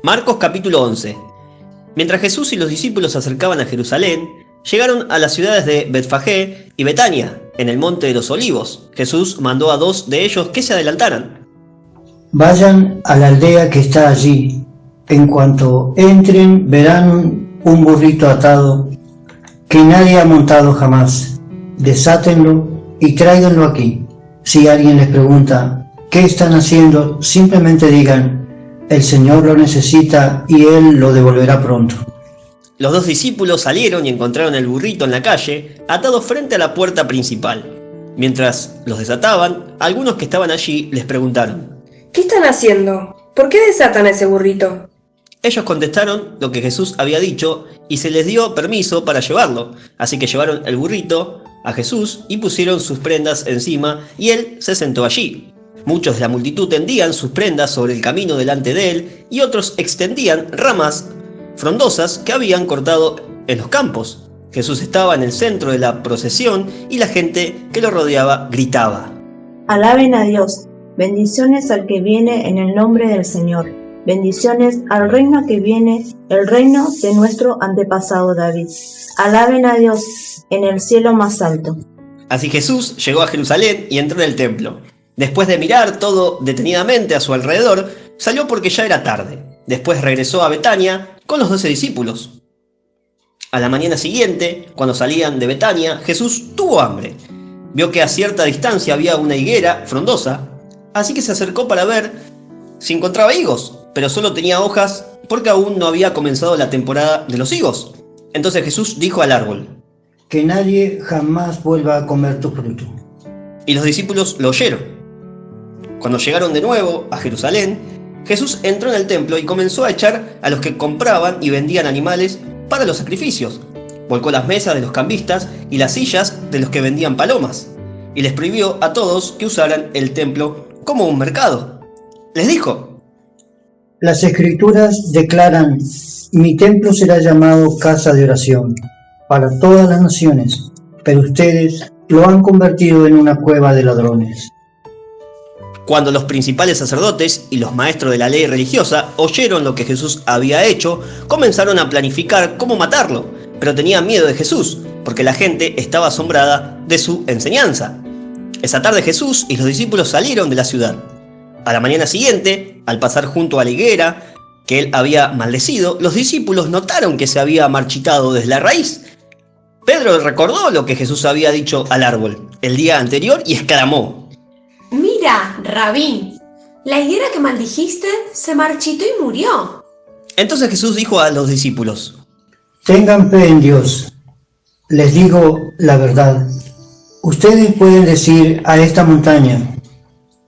Marcos capítulo 11. Mientras Jesús y los discípulos se acercaban a Jerusalén, llegaron a las ciudades de Betfagé y Betania, en el monte de los Olivos. Jesús mandó a 2 de ellos que se adelantaran. Vayan a la aldea que está allí. En cuanto entren, verán un burrito atado que nadie ha montado jamás. Desátenlo y tráiganlo aquí. Si alguien les pregunta, ¿qué están haciendo?, simplemente digan, el Señor lo necesita y Él lo devolverá pronto. Los 2 discípulos salieron y encontraron el burrito en la calle, atado frente a la puerta principal. Mientras los desataban, algunos que estaban allí les preguntaron, ¿qué están haciendo? ¿Por qué desatan ese burrito? Ellos contestaron lo que Jesús había dicho y se les dio permiso para llevarlo. Así que llevaron el burrito a Jesús y pusieron sus prendas encima y él se sentó allí. Muchos de la multitud tendían sus prendas sobre el camino delante de él y otros extendían ramas frondosas que habían cortado en los campos. Jesús estaba en el centro de la procesión y la gente que lo rodeaba gritaba: Alaben a Dios, bendiciones al que viene en el nombre del Señor, bendiciones al reino que viene, el reino de nuestro antepasado David. Alaben a Dios en el cielo más alto. Así Jesús llegó a Jerusalén y entró en el templo. Después de mirar todo detenidamente a su alrededor, salió porque ya era tarde. Después regresó a Betania con los 12 discípulos. A la mañana siguiente, cuando salían de Betania, Jesús tuvo hambre. Vio que a cierta distancia había una higuera frondosa, así que se acercó para ver si encontraba higos, pero solo tenía hojas porque aún no había comenzado la temporada de los higos. Entonces Jesús dijo al árbol: que nadie jamás vuelva a comer tu fruto. Y los discípulos lo oyeron. Cuando llegaron de nuevo a Jerusalén, Jesús entró en el templo y comenzó a echar a los que compraban y vendían animales para los sacrificios. Volcó las mesas de los cambistas y las sillas de los que vendían palomas, y les prohibió a todos que usaran el templo como un mercado. Les dijo: Las Escrituras declaran, mi templo será llamado casa de oración para todas las naciones, pero ustedes lo han convertido en una cueva de ladrones. Cuando los principales sacerdotes y los maestros de la ley religiosa oyeron lo que Jesús había hecho, comenzaron a planificar cómo matarlo, pero tenían miedo de Jesús, porque la gente estaba asombrada de su enseñanza. Esa tarde Jesús y los discípulos salieron de la ciudad. A la mañana siguiente, al pasar junto a la higuera que él había maldecido, los discípulos notaron que se había marchitado desde la raíz. Pedro recordó lo que Jesús había dicho al árbol el día anterior y exclamó: Mira, Rabí, la higuera que maldijiste se marchitó y murió. Entonces Jesús dijo a los discípulos: Tengan fe en Dios. Les digo la verdad. Ustedes pueden decir a esta montaña,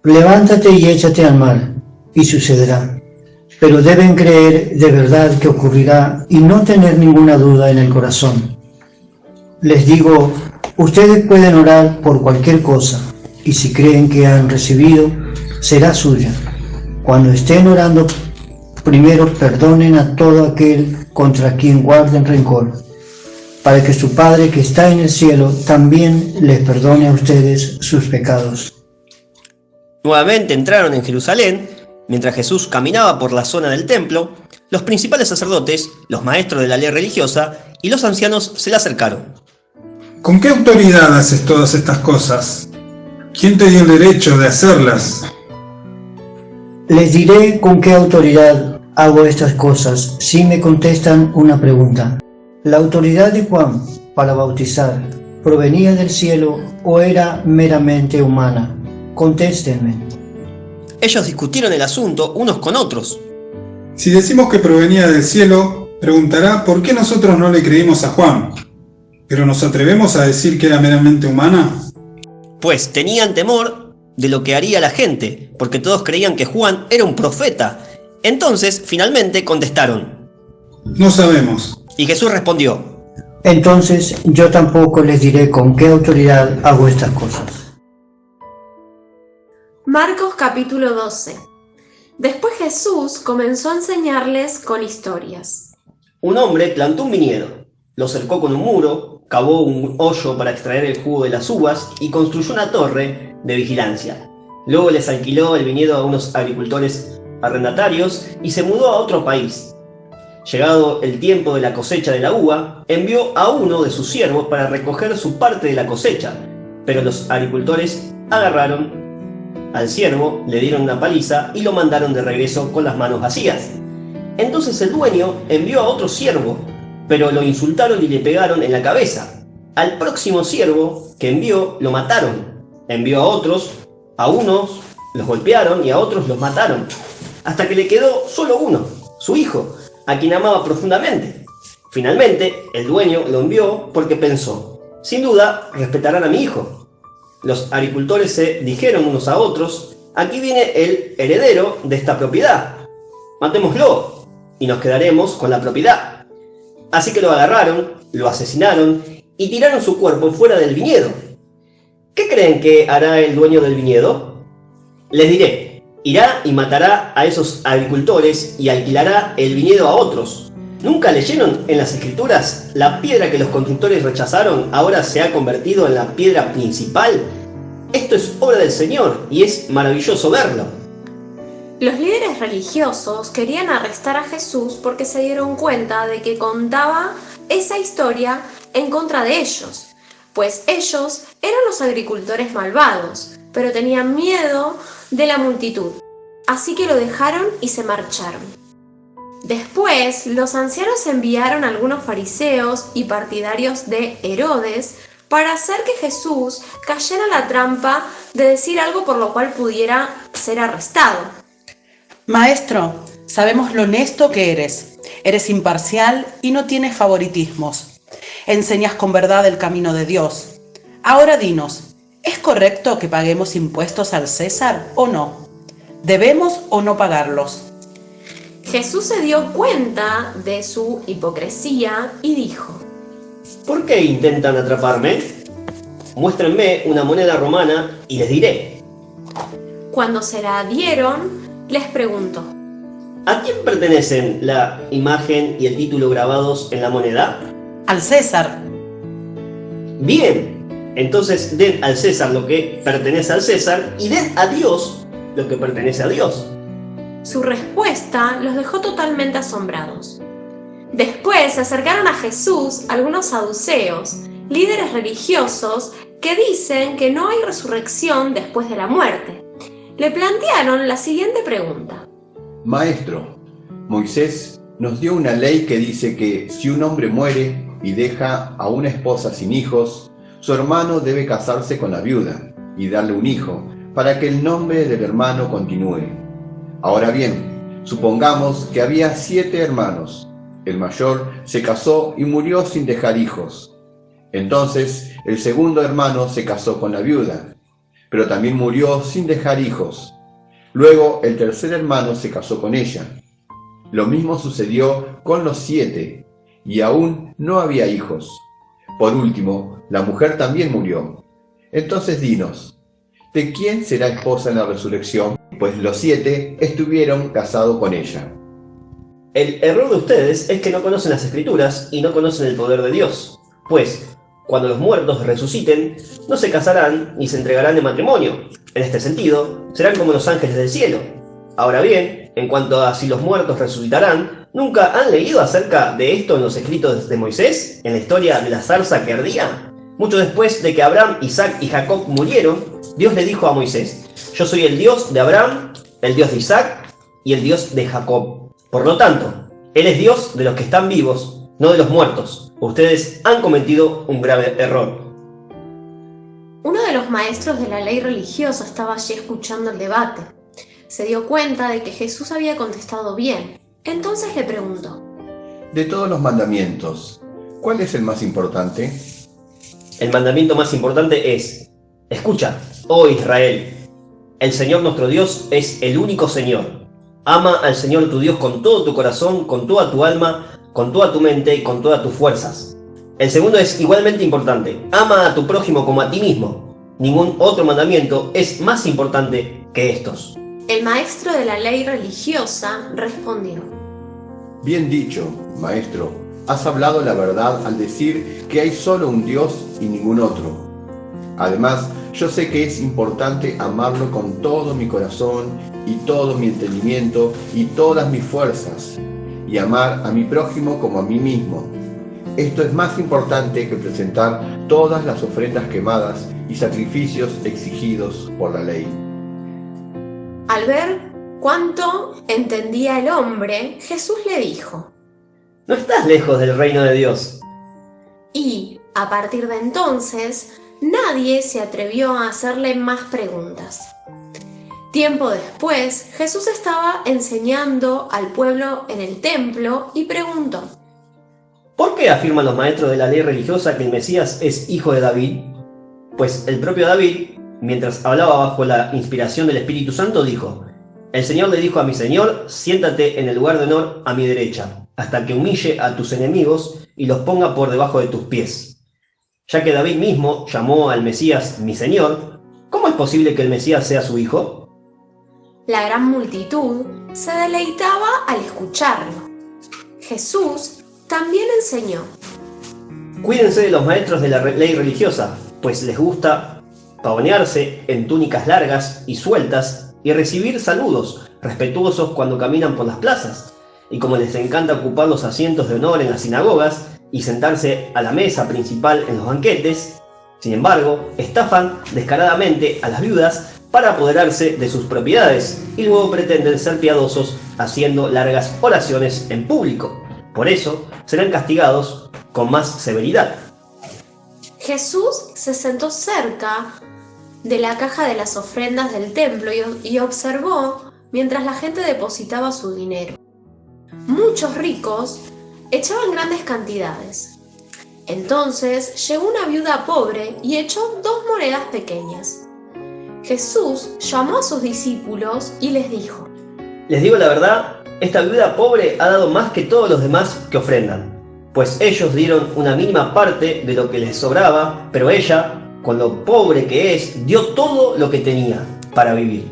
levántate y échate al mar, y sucederá. Pero deben creer de verdad que ocurrirá y no tener ninguna duda en el corazón. Les digo, ustedes pueden orar por cualquier cosa, y si creen que han recibido, será suya. Cuando estén orando, primero perdonen a todo aquel contra quien guarden rencor, para que su Padre que está en el cielo también les perdone a ustedes sus pecados. Nuevamente entraron en Jerusalén. Mientras Jesús caminaba por la zona del templo, los principales sacerdotes, los maestros de la ley religiosa y los ancianos se le acercaron. ¿Con qué autoridad haces todas estas cosas? ¿Quién te dio el derecho de hacerlas? Les diré con qué autoridad hago estas cosas si me contestan una pregunta. ¿La autoridad de Juan para bautizar provenía del cielo o era meramente humana? Contéstenme. Ellos discutieron el asunto unos con otros. Si decimos que provenía del cielo, preguntará por qué nosotros no le creímos a Juan. ¿Pero nos atrevemos a decir que era meramente humana? Pues tenían temor de lo que haría la gente, porque todos creían que Juan era un profeta. Entonces, finalmente contestaron: No sabemos. Y Jesús respondió: Entonces yo tampoco les diré con qué autoridad hago estas cosas. Marcos capítulo 12. Después Jesús comenzó a enseñarles con historias. Un hombre plantó un viñedo, lo cercó con un muro, cavó un hoyo para extraer el jugo de las uvas y construyó una torre de vigilancia. Luego les alquiló el viñedo a unos agricultores arrendatarios y se mudó a otro país. Llegado el tiempo de la cosecha de la uva, envió a uno de sus siervos para recoger su parte de la cosecha, pero los agricultores agarraron al siervo, le dieron una paliza y lo mandaron de regreso con las manos vacías. Entonces el dueño envió a otro siervo, pero lo insultaron y le pegaron en la cabeza. Al próximo siervo que envió lo mataron. Envió a otros, a unos los golpearon y a otros los mataron, hasta que le quedó solo uno, su hijo, a quien amaba profundamente. Finalmente, el dueño lo envió porque pensó: sin duda, respetarán a mi hijo. Los agricultores se dijeron unos a otros: aquí viene el heredero de esta propiedad. Matémoslo y nos quedaremos con la propiedad. Así que lo agarraron, lo asesinaron y tiraron su cuerpo fuera del viñedo. ¿Qué creen que hará el dueño del viñedo? Les diré: irá y matará a esos agricultores y alquilará el viñedo a otros. ¿Nunca leyeron en las Escrituras: la piedra que los constructores rechazaron ahora se ha convertido en la piedra principal? Esto es obra del Señor y es maravilloso verlo. Los líderes religiosos querían arrestar a Jesús porque se dieron cuenta de que contaba esa historia en contra de ellos, pues ellos eran los agricultores malvados, pero tenían miedo de la multitud. Así que lo dejaron y se marcharon. Después, los ancianos enviaron a algunos fariseos y partidarios de Herodes para hacer que Jesús cayera en la trampa de decir algo por lo cual pudiera ser arrestado. Maestro, sabemos lo honesto que eres. Eres imparcial y no tienes favoritismos. Enseñas con verdad el camino de Dios. Ahora dinos, ¿es correcto que paguemos impuestos al César o no? ¿Debemos o no pagarlos? Jesús se dio cuenta de su hipocresía y dijo: ¿Por qué intentan atraparme? Muéstrenme una moneda romana y les diré. Cuando se la dieron, les preguntó: ¿A quién pertenecen la imagen y el título grabados en la moneda? Al César. Bien, entonces den al César lo que pertenece al César y den a Dios lo que pertenece a Dios. Su respuesta los dejó totalmente asombrados. Después se acercaron a Jesús algunos saduceos, líderes religiosos, que dicen que no hay resurrección después de la muerte. Le plantearon la siguiente pregunta: Maestro, Moisés nos dio una ley que dice que si un hombre muere y deja a una esposa sin hijos, su hermano debe casarse con la viuda y darle un hijo para que el nombre del hermano continúe. Ahora bien, supongamos que había 7 hermanos. El mayor se casó y murió sin dejar hijos. Entonces el segundo hermano se casó con la viuda, pero también murió sin dejar hijos. Luego el tercer hermano se casó con ella. Lo mismo sucedió con los 7, y aún no había hijos. Por último, la mujer también murió. Entonces dinos, ¿de quién será esposa en la resurrección? Pues los 7 estuvieron casados con ella. El error de ustedes es que no conocen las Escrituras y no conocen el poder de Dios. Pues, cuando los muertos resuciten, no se casarán ni se entregarán en matrimonio. En este sentido, serán como los ángeles del cielo. Ahora bien, en cuanto a si los muertos resucitarán, ¿nunca han leído acerca de esto en los escritos de Moisés, en la historia de la zarza que ardía? Mucho después de que Abraham, Isaac y Jacob murieron, Dios le dijo a Moisés: yo soy el Dios de Abraham, el Dios de Isaac y el Dios de Jacob. Por lo tanto, Él es Dios de los que están vivos, no de los muertos. Ustedes han cometido un grave error. Uno de los maestros de la ley religiosa estaba allí escuchando el debate. Se dio cuenta de que Jesús había contestado bien. Entonces le preguntó: De todos los mandamientos, ¿cuál es el más importante? El mandamiento más importante es: escucha, oh Israel, el Señor nuestro Dios es el único Señor. Ama al Señor tu Dios con todo tu corazón, con toda tu alma, con toda tu mente y con todas tus fuerzas. El segundo es igualmente importante: ama a tu prójimo como a ti mismo. Ningún otro mandamiento es más importante que estos. El maestro de la ley religiosa respondió: Bien dicho, maestro, has hablado la verdad al decir que hay solo un Dios y ningún otro. Además, Yo sé que es importante amarlo con todo mi corazón y todo mi entendimiento y todas mis fuerzas, y amar a mi prójimo como a mí mismo. Esto es más importante que presentar todas las ofrendas quemadas y sacrificios exigidos por la ley. Al ver cuánto entendía el hombre, Jesús le dijo: No estás lejos del reino de Dios. y, a partir de entonces, nadie se atrevió a hacerle más preguntas. Tiempo después, Jesús estaba enseñando al pueblo en el templo y preguntó: ¿Por qué afirman los maestros de la ley religiosa que el Mesías es hijo de David? Pues el propio David, mientras hablaba bajo la inspiración del Espíritu Santo, dijo: El Señor le dijo a mi Señor, siéntate en el lugar de honor a mi derecha, hasta que humille a tus enemigos y los ponga por debajo de tus pies. Ya que David mismo llamó al Mesías mi Señor, ¿cómo es posible que el Mesías sea su hijo? La gran multitud se deleitaba al escucharlo. Jesús también enseñó: Cuídense de los maestros de la ley religiosa, pues les gusta pavonearse en túnicas largas y sueltas y recibir saludos respetuosos cuando caminan por las plazas, y como les encanta ocupar los asientos de honor en las sinagogas y sentarse a la mesa principal en los banquetes, sin embargo, estafan descaradamente a las viudas para apoderarse de sus propiedades y luego pretenden ser piadosos haciendo largas oraciones en público. Por eso serán castigados con más severidad. Jesús se sentó cerca de la caja de las ofrendas del templo y observó mientras la gente depositaba su dinero. Muchos ricos echaban grandes cantidades. Entonces llegó una viuda pobre y echó 2 monedas pequeñas. Jesús llamó a sus discípulos y les dijo: Les digo la verdad, esta viuda pobre ha dado más que todos los demás que ofrendan, pues ellos dieron una mínima parte de lo que les sobraba, pero ella, con lo pobre que es, dio todo lo que tenía para vivir.